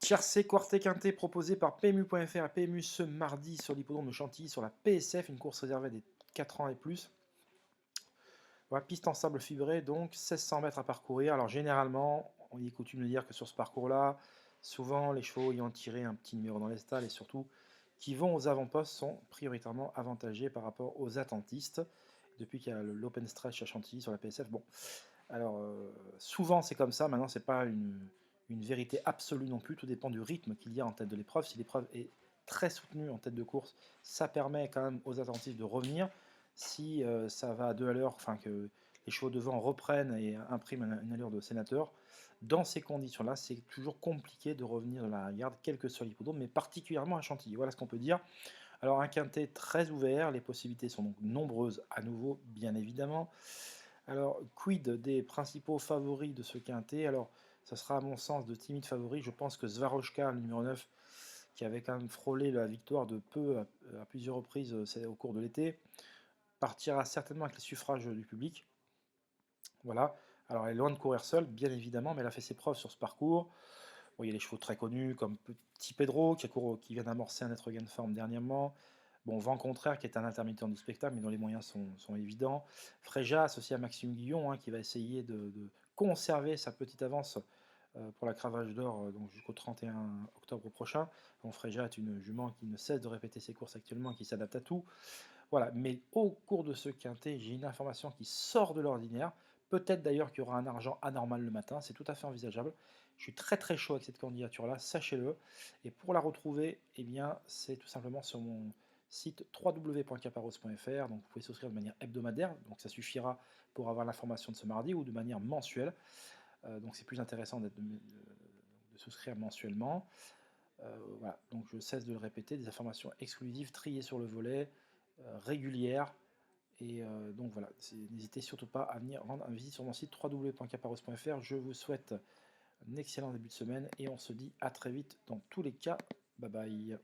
Tiercé Quartet Quintet proposé par PMU.fr et PMU ce mardi sur l'hippodrome de Chantilly sur la PSF, une course réservée des 4 ans et plus. Voilà, piste en sable fibré, donc 1600 mètres à parcourir. Alors généralement, on y est coutume de dire que sur ce parcours-là, souvent les chevaux ayant tiré un petit numéro dans les stalles et surtout qui vont aux avant-postes sont prioritairement avantagés par rapport aux attentistes. Depuis qu'il y a l'open stretch à Chantilly sur la PSF, bon, alors souvent c'est comme ça, maintenant c'est pas une vérité absolue non plus, tout dépend du rythme qu'il y a en tête de l'épreuve. Si l'épreuve est très soutenue en tête de course, ça permet quand même aux attentifs de revenir. Si ça va à 2 à l'heure, enfin que les chevaux devant reprennent et impriment une allure de sénateur, dans ces conditions-là, c'est toujours compliqué de revenir de la garde, quel que soit l'hippodrome, mais particulièrement à Chantilly. Voilà ce qu'on peut dire. Alors un quintet très ouvert, les possibilités sont donc nombreuses à nouveau, bien évidemment. Alors, quid des principaux favoris de ce quintet? Alors, ça sera à mon sens de timides favoris. Je pense que Svaroshka, le numéro 9, qui avait quand même frôlé la victoire de peu à plusieurs reprises au cours de l'été, partira certainement avec les suffrages du public. Voilà. Alors, elle est loin de courir seule, bien évidemment, mais elle a fait ses preuves sur ce parcours. Bon, il y a des chevaux très connus comme Petit Pedro, qui vient d'amorcer un net regain de forme dernièrement. Bon, Vent Contraire, qui est un intermittent du spectacle, mais dont les moyens sont évidents. Fréja, associé à Maxime Guillon, qui va essayer de conserver sa petite avance pour la Cravache d'Or donc jusqu'au 31 octobre prochain. Donc, Fréja est une jument qui ne cesse de répéter ses courses actuellement et qui s'adapte à tout. Voilà, mais au cours de ce quintet, j'ai une information qui sort de l'ordinaire. Peut-être d'ailleurs qu'il y aura un argent anormal le matin, c'est tout à fait envisageable. Je suis très très chaud avec cette candidature-là, sachez-le. Et pour la retrouver, eh bien, c'est tout simplement sur mon site www.caparros.fr. Donc vous pouvez souscrire de manière hebdomadaire, donc ça suffira pour avoir l'information de ce mardi, ou de manière mensuelle. Donc c'est plus intéressant de souscrire mensuellement. Voilà, donc je cesse de le répéter, des informations exclusives triées sur le volet, régulières. Et donc voilà, n'hésitez surtout pas à venir rendre une visite sur mon site www.caparros.fr. Je vous souhaite un excellent début de semaine et on se dit à très vite dans tous les cas. Bye bye.